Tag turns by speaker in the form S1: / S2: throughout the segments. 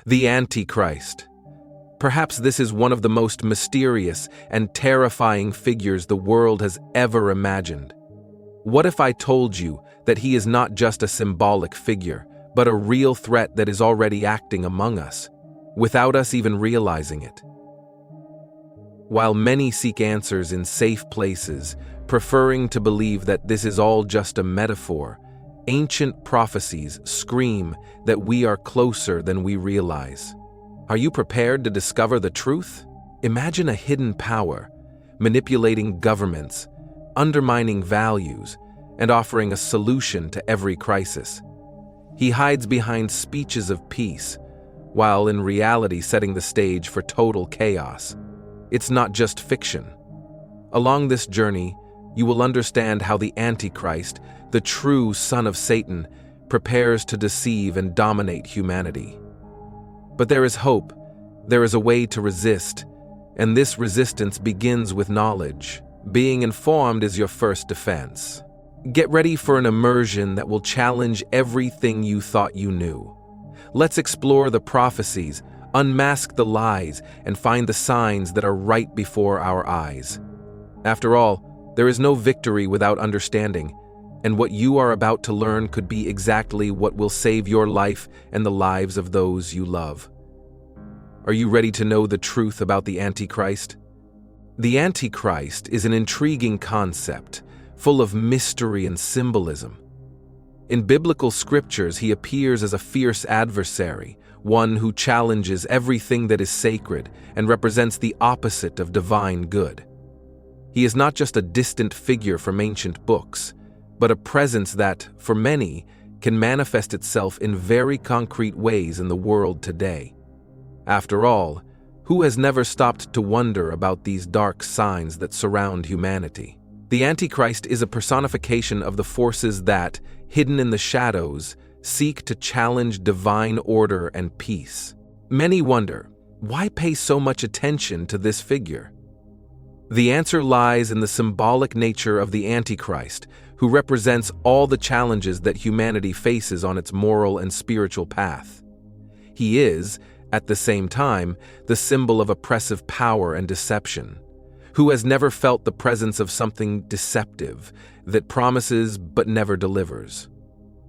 S1: The Antichrist. Perhaps this is one of the most mysterious and terrifying figures the world has ever imagined. What if I told you that he is not just a symbolic figure, but a real threat that is already acting among us, without us even realizing it? While many seek answers in safe places, preferring to believe that this is all just a metaphor, ancient prophecies scream that we are closer than we realize. Are you prepared to discover the truth? Imagine a hidden power, manipulating governments, undermining values, and offering a solution to every crisis. He hides behind speeches of peace, while in reality setting the stage for total chaos. It's not just fiction. Along this journey, you will understand how the Antichrist, the true son of Satan, prepares to deceive and dominate humanity. But there is hope, there is a way to resist, and this resistance begins with knowledge. Being informed is your first defense. Get ready for an immersion that will challenge everything you thought you knew. Let's explore the prophecies, unmask the lies, and find the signs that are right before our eyes. After all, there is no victory without understanding, and what you are about to learn could be exactly what will save your life and the lives of those you love. Are you ready to know the truth about the Antichrist? The Antichrist is an intriguing concept, full of mystery and symbolism. In biblical scriptures, he appears as a fierce adversary, one who challenges everything that is sacred and represents the opposite of divine good. He is not just a distant figure from ancient books, but a presence that, for many, can manifest itself in very concrete ways in the world today. After all, who has never stopped to wonder about these dark signs that surround humanity? The Antichrist is a personification of the forces that, hidden in the shadows, seek to challenge divine order and peace. Many wonder, why pay so much attention to this figure? The answer lies in the symbolic nature of the Antichrist, who represents all the challenges that humanity faces on its moral and spiritual path. He is, at the same time, the symbol of oppressive power and deception. Who has never felt the presence of something deceptive that promises but never delivers?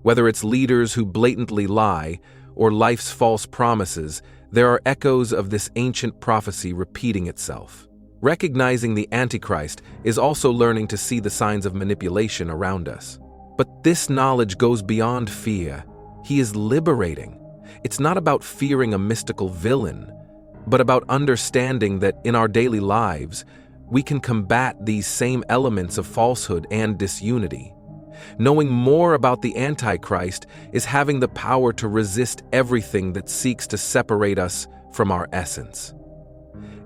S1: Whether it's leaders who blatantly lie or life's false promises, there are echoes of this ancient prophecy repeating itself. Recognizing the Antichrist is also learning to see the signs of manipulation around us. But this knowledge goes beyond fear. He is liberating. It's not about fearing a mystical villain, but about understanding that in our daily lives, we can combat these same elements of falsehood and disunity. Knowing more about the Antichrist is having the power to resist everything that seeks to separate us from our essence.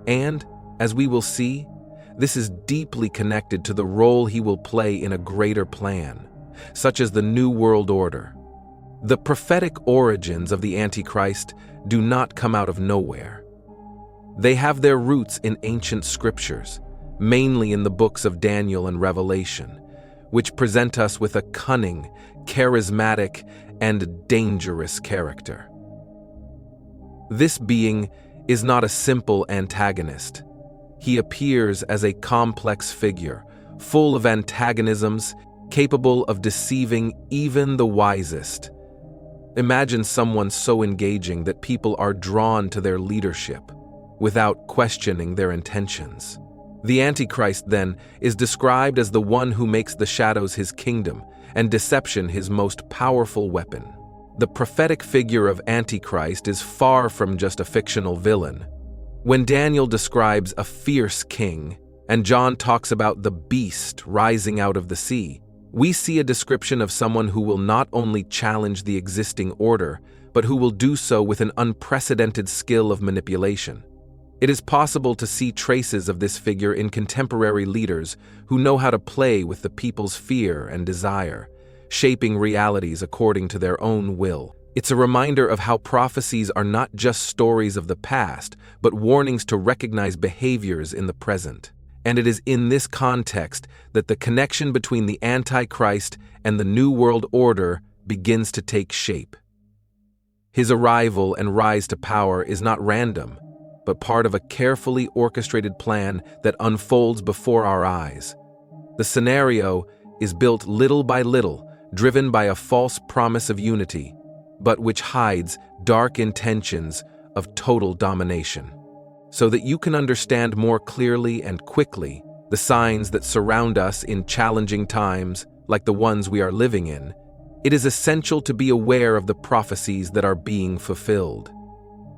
S1: And, as we will see, this is deeply connected to the role he will play in a greater plan, such as the New World Order. The prophetic origins of the Antichrist do not come out of nowhere. They have their roots in ancient scriptures, mainly in the books of Daniel and Revelation, which present us with a cunning, charismatic, and dangerous character. This being is not a simple antagonist. He appears as a complex figure, full of antagonisms, capable of deceiving even the wisest. Imagine someone so engaging that people are drawn to their leadership, without questioning their intentions. The Antichrist, then, is described as the one who makes the shadows his kingdom and deception his most powerful weapon. The prophetic figure of Antichrist is far from just a fictional villain. When Daniel describes a fierce king, and John talks about the beast rising out of the sea, we see a description of someone who will not only challenge the existing order, but who will do so with an unprecedented skill of manipulation. It is possible to see traces of this figure in contemporary leaders who know how to play with the people's fear and desire, shaping realities according to their own will. It's a reminder of how prophecies are not just stories of the past, but warnings to recognize behaviors in the present. And it is in this context that the connection between the Antichrist and the New World Order begins to take shape. His arrival and rise to power is not random, but part of a carefully orchestrated plan that unfolds before our eyes. The scenario is built little by little, driven by a false promise of unity, but which hides dark intentions of total domination. So that you can understand more clearly and quickly the signs that surround us in challenging times like the ones we are living in, it is essential to be aware of the prophecies that are being fulfilled.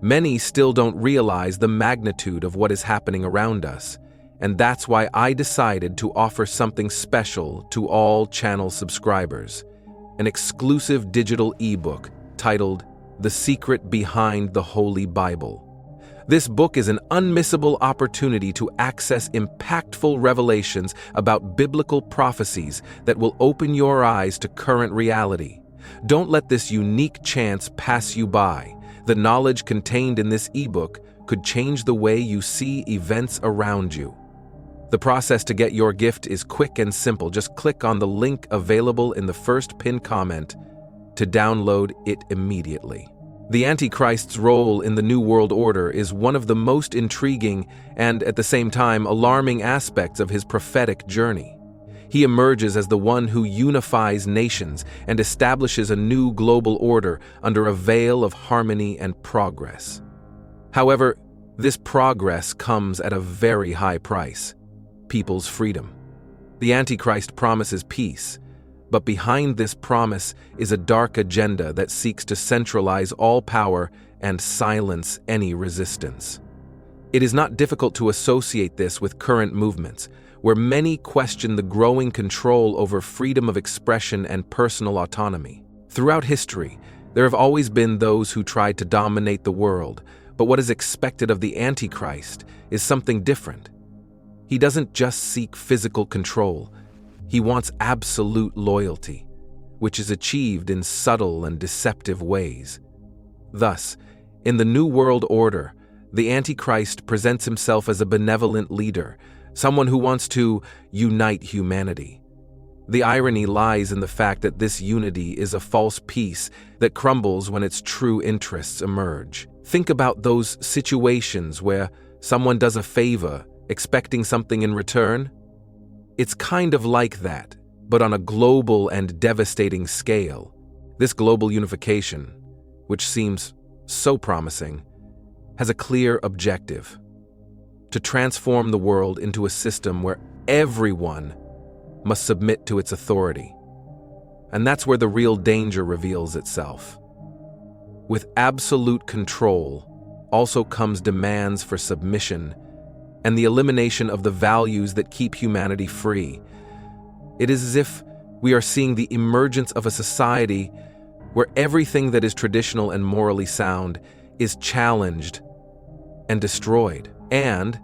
S1: Many still don't realize the magnitude of what is happening around us, and that's why I decided to offer something special to all channel subscribers, an exclusive digital ebook titled The Secret Behind the Holy Bible. This book is an unmissable opportunity to access impactful revelations about biblical prophecies that will open your eyes to current reality. Don't let this unique chance pass you by. The knowledge contained in this ebook could change the way you see events around you. The process to get your gift is quick and simple. Just click on the link available in the first pinned comment to download it immediately. The Antichrist's role in the New World Order is one of the most intriguing and, at the same time, alarming aspects of his prophetic journey. He emerges as the one who unifies nations and establishes a new global order under a veil of harmony and progress. However, this progress comes at a very high price: people's freedom. The Antichrist promises peace, but behind this promise is a dark agenda that seeks to centralize all power and silence any resistance. It is not difficult to associate this with current movements, where many question the growing control over freedom of expression and personal autonomy. Throughout history, there have always been those who tried to dominate the world, but what is expected of the Antichrist is something different. He doesn't just seek physical control. He wants absolute loyalty, which is achieved in subtle and deceptive ways. Thus, in the New World Order, the Antichrist presents himself as a benevolent leader, someone who wants to unite humanity. The irony lies in the fact that this unity is a false peace that crumbles when its true interests emerge. Think about those situations where someone does a favor, expecting something in return. It's kind of like that, but on a global and devastating scale. This global unification, which seems so promising, has a clear objective: to transform the world into a system where everyone must submit to its authority. And that's where the real danger reveals itself. With absolute control also comes demands for submission and the elimination of the values that keep humanity free. It is as if we are seeing the emergence of a society where everything that is traditional and morally sound is challenged and destroyed. And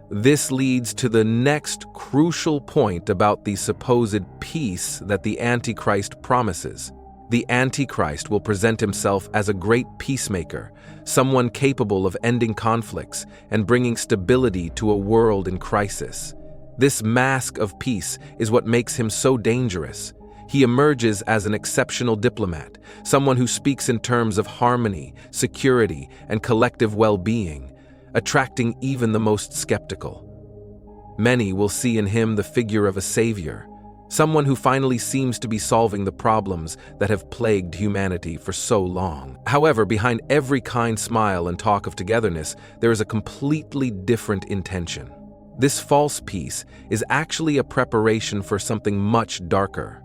S1: this leads to the next crucial point about the supposed peace that the Antichrist promises. The Antichrist will present himself as a great peacemaker, someone capable of ending conflicts and bringing stability to a world in crisis. This mask of peace is what makes him so dangerous. He emerges as an exceptional diplomat, someone who speaks in terms of harmony, security, and collective well-being, attracting even the most skeptical. Many will see in him the figure of a savior, someone who finally seems to be solving the problems that have plagued humanity for so long. However, behind every kind smile and talk of togetherness, there is a completely different intention. This false peace is actually a preparation for something much darker.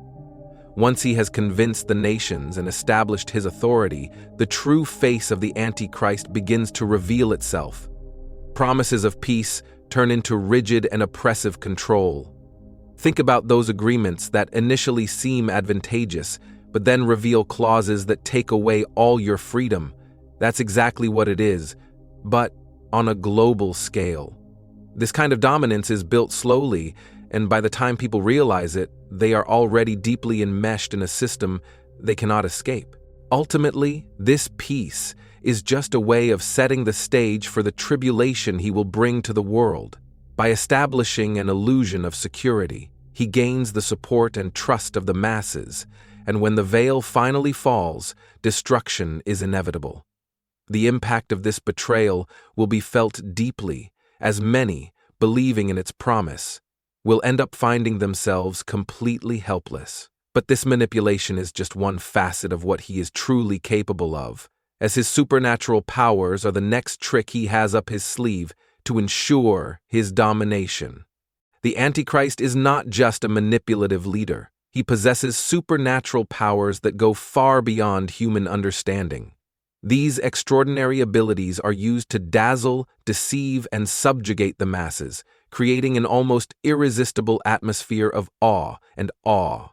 S1: Once he has convinced the nations and established his authority, the true face of the Antichrist begins to reveal itself. Promises of peace turn into rigid and oppressive control. Think about those agreements that initially seem advantageous, but then reveal clauses that take away all your freedom. That's exactly what it is, but on a global scale. This kind of dominance is built slowly, and by the time people realize it, they are already deeply enmeshed in a system they cannot escape. Ultimately, this peace is just a way of setting the stage for the tribulation he will bring to the world. By establishing an illusion of security, he gains the support and trust of the masses, and when the veil finally falls, destruction is inevitable. The impact of this betrayal will be felt deeply, as many, believing in its promise, will end up finding themselves completely helpless. But this manipulation is just one facet of what he is truly capable of, as his supernatural powers are the next trick he has up his sleeve to ensure his domination. The Antichrist is not just a manipulative leader. He possesses supernatural powers that go far beyond human understanding. These extraordinary abilities are used to dazzle, deceive, and subjugate the masses, creating an almost irresistible atmosphere of awe and awe.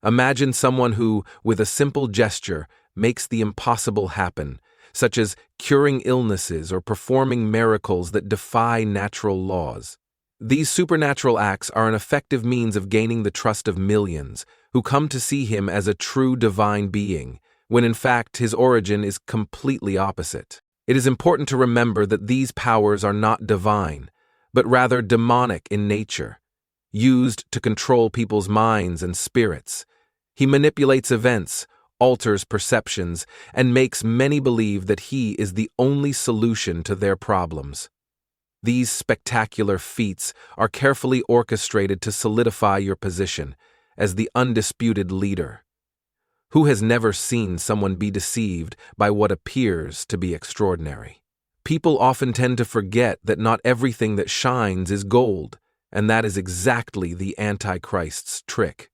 S1: Imagine someone who, with a simple gesture, makes the impossible happen, such as curing illnesses or performing miracles that defy natural laws. These supernatural acts are an effective means of gaining the trust of millions, who come to see him as a true divine being, when in fact his origin is completely opposite. It is important to remember that these powers are not divine, but rather demonic in nature, used to control people's minds and spirits. He manipulates events, alters perceptions, and makes many believe that he is the only solution to their problems. These spectacular feats are carefully orchestrated to solidify your position as the undisputed leader. Who has never seen someone be deceived by what appears to be extraordinary? People often tend to forget that not everything that shines is gold, and that is exactly the Antichrist's trick: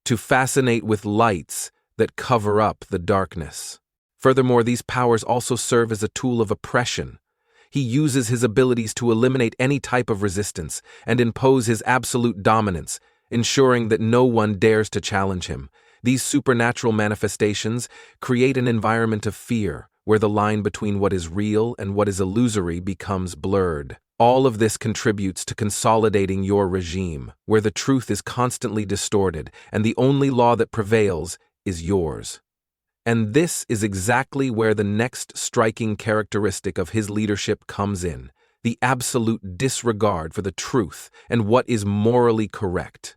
S1: to fascinate with lights that cover up the darkness. Furthermore, these powers also serve as a tool of oppression. He uses his abilities to eliminate any type of resistance and impose his absolute dominance, ensuring that no one dares to challenge him. These supernatural manifestations create an environment of fear, where the line between what is real and what is illusory becomes blurred. All of this contributes to consolidating your regime, where the truth is constantly distorted and the only law that prevails is yours. And this is exactly where the next striking characteristic of his leadership comes in: the absolute disregard for the truth and what is morally correct.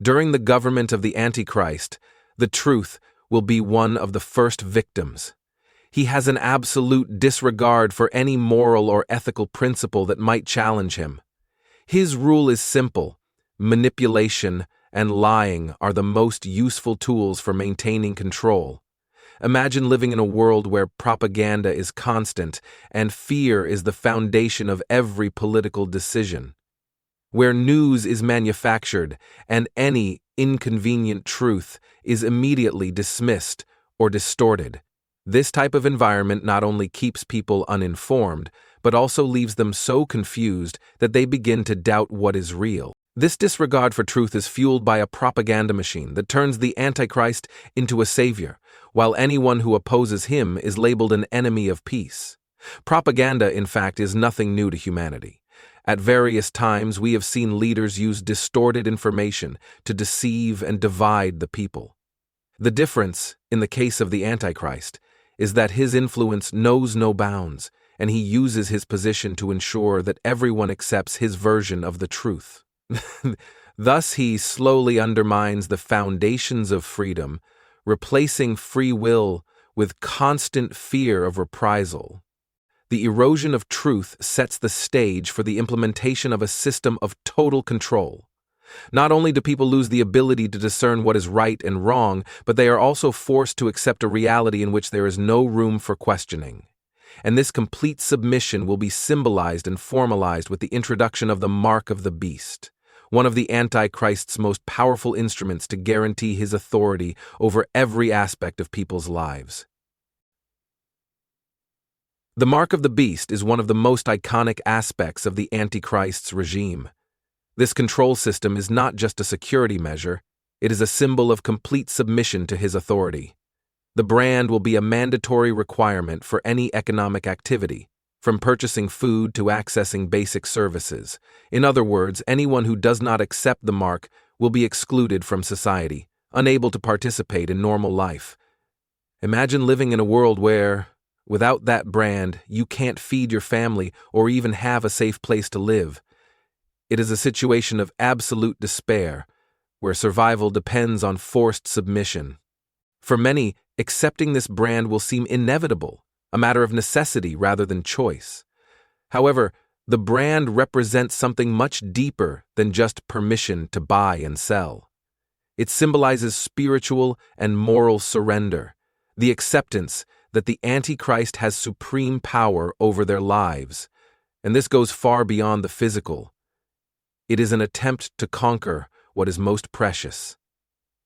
S1: During the government of the Antichrist, the truth will be one of the first victims. He has an absolute disregard for any moral or ethical principle that might challenge him. His rule is simple: manipulation and lying are the most useful tools for maintaining control. Imagine living in a world where propaganda is constant and fear is the foundation of every political decision, where news is manufactured and any inconvenient truth is immediately dismissed or distorted. This type of environment not only keeps people uninformed, but also leaves them so confused that they begin to doubt what is real. This disregard for truth is fueled by a propaganda machine that turns the Antichrist into a savior, while anyone who opposes him is labeled an enemy of peace. Propaganda, in fact, is nothing new to humanity. At various times, we have seen leaders use distorted information to deceive and divide the people. The difference, in the case of the Antichrist, is that his influence knows no bounds, and he uses his position to ensure that everyone accepts his version of the truth. Thus, he slowly undermines the foundations of freedom, replacing free will with constant fear of reprisal. The erosion of truth sets the stage for the implementation of a system of total control. Not only do people lose the ability to discern what is right and wrong, but they are also forced to accept a reality in which there is no room for questioning. And this complete submission will be symbolized and formalized with the introduction of the mark of the beast, one of the Antichrist's most powerful instruments to guarantee his authority over every aspect of people's lives. The mark of the beast is one of the most iconic aspects of the Antichrist's regime. This control system is not just a security measure, it is a symbol of complete submission to his authority. The brand will be a mandatory requirement for any economic activity, from purchasing food to accessing basic services. In other words, anyone who does not accept the mark will be excluded from society, unable to participate in normal life. Imagine living in a world where, without that brand, you can't feed your family or even have a safe place to live. It is a situation of absolute despair, where survival depends on forced submission. For many, accepting this brand will seem inevitable, a matter of necessity rather than choice. However, the brand represents something much deeper than just permission to buy and sell. It symbolizes spiritual and moral surrender, the acceptance that the Antichrist has supreme power over their lives, and this goes far beyond the physical. It is an attempt to conquer what is most precious,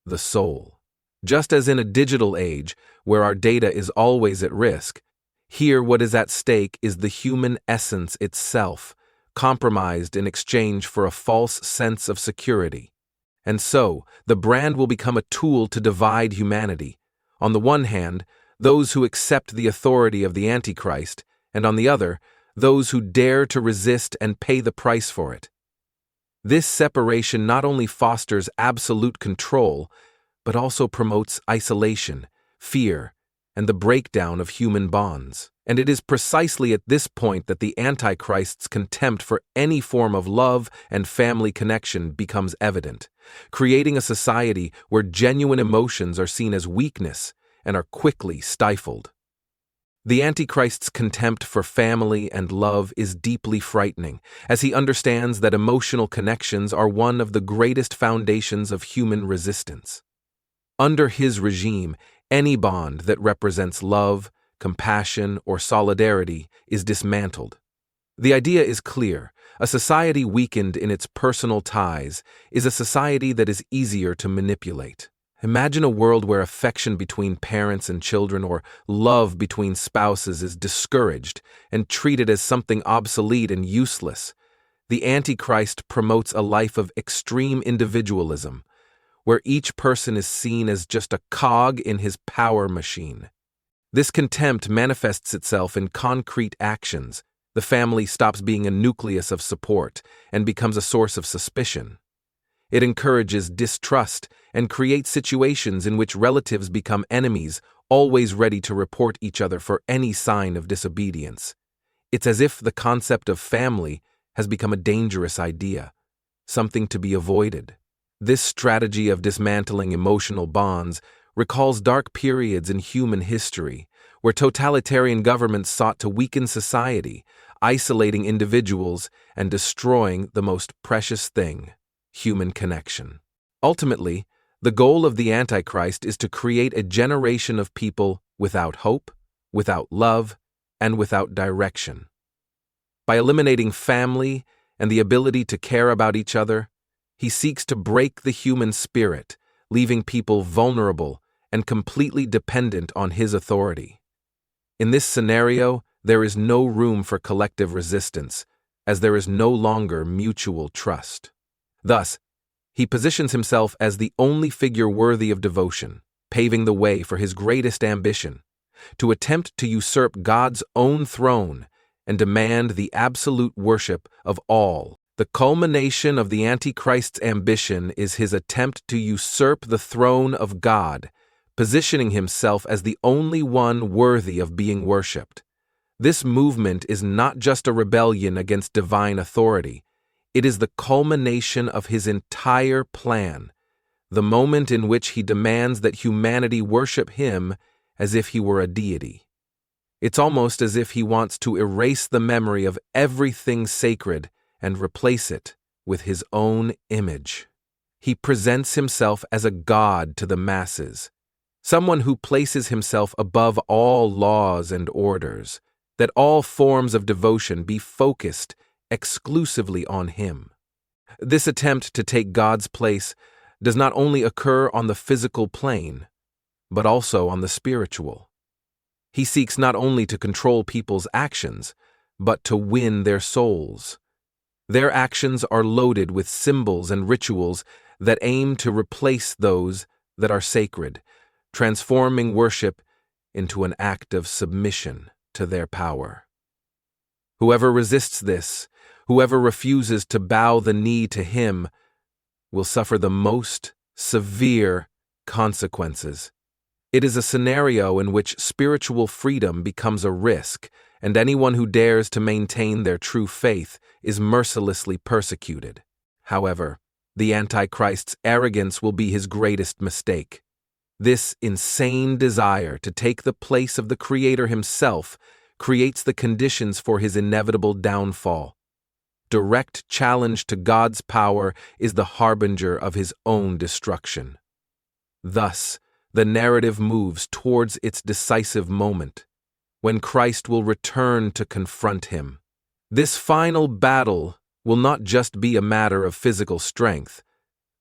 S1: the soul. Just as in a digital age, where our data is always at risk, here what is at stake is the human essence itself, compromised in exchange for a false sense of security. And so, the brand will become a tool to divide humanity. On the one hand, those who accept the authority of the Antichrist, and on the other, those who dare to resist and pay the price for it. This separation not only fosters absolute control, but also promotes isolation, fear, and the breakdown of human bonds. And it is precisely at this point that the Antichrist's contempt for any form of love and family connection becomes evident, creating a society where genuine emotions are seen as weakness and are quickly stifled. The Antichrist's contempt for family and love is deeply frightening, as he understands that emotional connections are one of the greatest foundations of human resistance. Under his regime, any bond that represents love, compassion, or solidarity is dismantled. The idea is clear. A society weakened in its personal ties is a society that is easier to manipulate. Imagine a world where affection between parents and children or love between spouses is discouraged and treated as something obsolete and useless. The Antichrist promotes a life of extreme individualism, where each person is seen as just a cog in his power machine. This contempt manifests itself in concrete actions. The family stops being a nucleus of support and becomes a source of suspicion. It encourages distrust and creates situations in which relatives become enemies, always ready to report each other for any sign of disobedience. It's as if the concept of family has become a dangerous idea, something to be avoided. This strategy of dismantling emotional bonds recalls dark periods in human history, where totalitarian governments sought to weaken society, isolating individuals and destroying the most precious thing, human connection. Ultimately, the goal of the Antichrist is to create a generation of people without hope, without love, and without direction. By eliminating family and the ability to care about each other, he seeks to break the human spirit, leaving people vulnerable and completely dependent on his authority. In this scenario, there is no room for collective resistance, as there is no longer mutual trust. Thus, he positions himself as the only figure worthy of devotion, paving the way for his greatest ambition, to attempt to usurp God's own throne and demand the absolute worship of all. The culmination of the Antichrist's ambition is his attempt to usurp the throne of God, positioning himself as the only one worthy of being worshipped. This movement is not just a rebellion against divine authority. It is the culmination of his entire plan, the moment in which he demands that humanity worship him as if he were a deity. It's almost as if he wants to erase the memory of everything sacred and replace it with his own image. He presents himself as a god to the masses, someone who places himself above all laws and orders, that all forms of devotion be focused exclusively on him. This attempt to take God's place does not only occur on the physical plane, but also on the spiritual. He seeks not only to control people's actions, but to win their souls. Their actions are loaded with symbols and rituals that aim to replace those that are sacred, transforming worship into an act of submission to their power. Whoever resists this, whoever refuses to bow the knee to him, will suffer the most severe consequences. It is a scenario in which spiritual freedom becomes a risk, and anyone who dares to maintain their true faith is mercilessly persecuted. However, the Antichrist's arrogance will be his greatest mistake. This insane desire to take the place of the Creator himself creates the conditions for his inevitable downfall. Direct challenge to God's power is the harbinger of his own destruction. Thus, the narrative moves towards its decisive moment, when Christ will return to confront him. This final battle will not just be a matter of physical strength,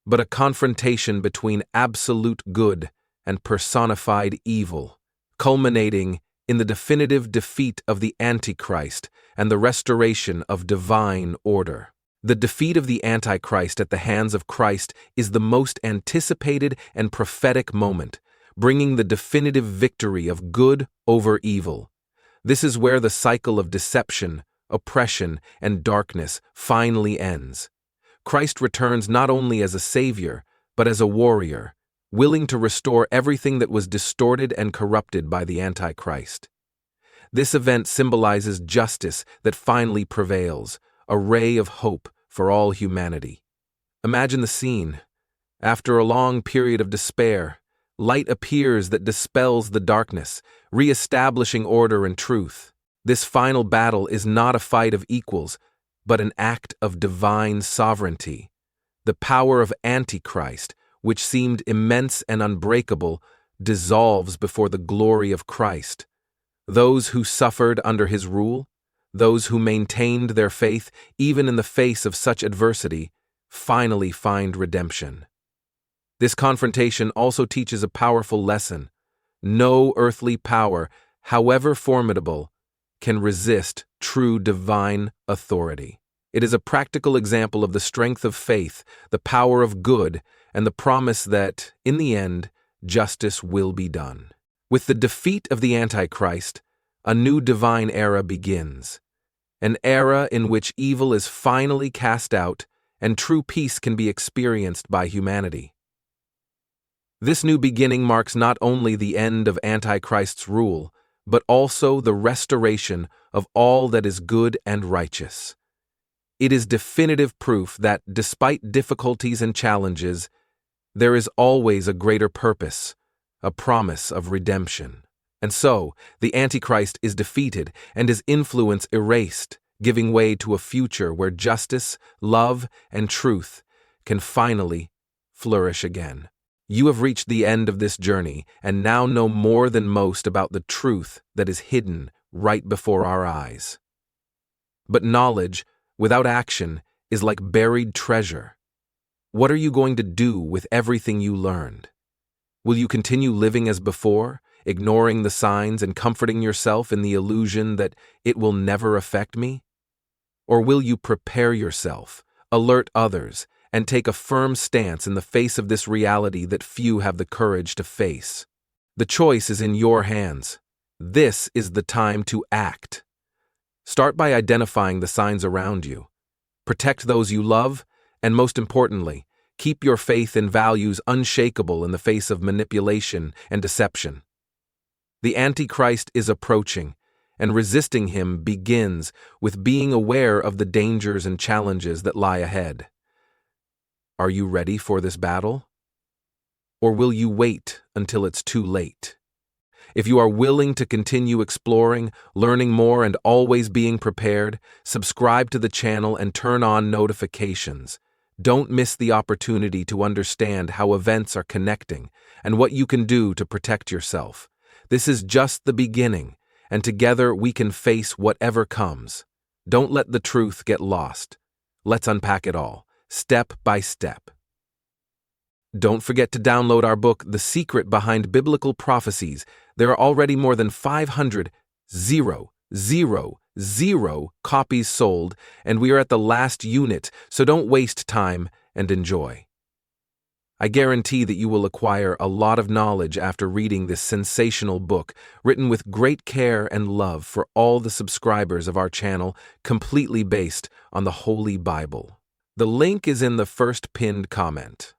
S1: but a confrontation between absolute good and personified evil, culminating in the definitive defeat of the Antichrist and the restoration of divine order. The defeat of the Antichrist at the hands of Christ is the most anticipated and prophetic moment, bringing the definitive victory of good over evil. This is where the cycle of deception, oppression, and darkness finally ends. Christ returns not only as a savior, but as a warrior, willing to restore everything that was distorted and corrupted by the Antichrist. This event symbolizes justice that finally prevails, a ray of hope for all humanity. Imagine the scene. After a long period of despair, light appears that dispels the darkness, re-establishing order and truth. This final battle is not a fight of equals, but an act of divine sovereignty. The power of Antichrist, which seemed immense and unbreakable, dissolves before the glory of Christ. Those who suffered under his rule, those who maintained their faith even in the face of such adversity, finally find redemption. This confrontation also teaches a powerful lesson. No earthly power, however formidable, can resist true divine authority. It is a practical example of the strength of faith, the power of good, and the promise that, in the end, justice will be done. With the defeat of the Antichrist, a new divine era begins, an era in which evil is finally cast out and true peace can be experienced by humanity. This new beginning marks not only the end of Antichrist's rule, but also the restoration of all that is good and righteous. It is definitive proof that, despite difficulties and challenges, there is always a greater purpose, a promise of redemption. And so, the Antichrist is defeated and his influence erased, giving way to a future where justice, love, and truth can finally flourish again. You have reached the end of this journey and now know more than most about the truth that is hidden right before our eyes. But knowledge, without action, is like buried treasure. What are you going to do with everything you learned? Will you continue living as before, ignoring the signs and comforting yourself in the illusion that it will never affect me? Or will you prepare yourself, alert others, and take a firm stance in the face of this reality that few have the courage to face? The choice is in your hands. This is the time to act. Start by identifying the signs around you. Protect those you love, and most importantly, keep your faith and values unshakable in the face of manipulation and deception. The Antichrist is approaching, and resisting him begins with being aware of the dangers and challenges that lie ahead. Are you ready for this battle? Or will you wait until it's too late? If you are willing to continue exploring, learning more, and always being prepared, subscribe to the channel and turn on notifications. Don't miss the opportunity to understand how events are connecting and what you can do to protect yourself. This is just the beginning, and together we can face whatever comes. Don't let the truth get lost. Let's unpack it all, step by step. Don't forget to download our book, The Secret Behind Biblical Prophecies. There are already more than 500 copies sold, and we are at the last unit, so don't waste time and enjoy. I guarantee that you will acquire a lot of knowledge after reading this sensational book, written with great care and love for all the subscribers of our channel, completely based on the Holy Bible. The link is in the first pinned comment.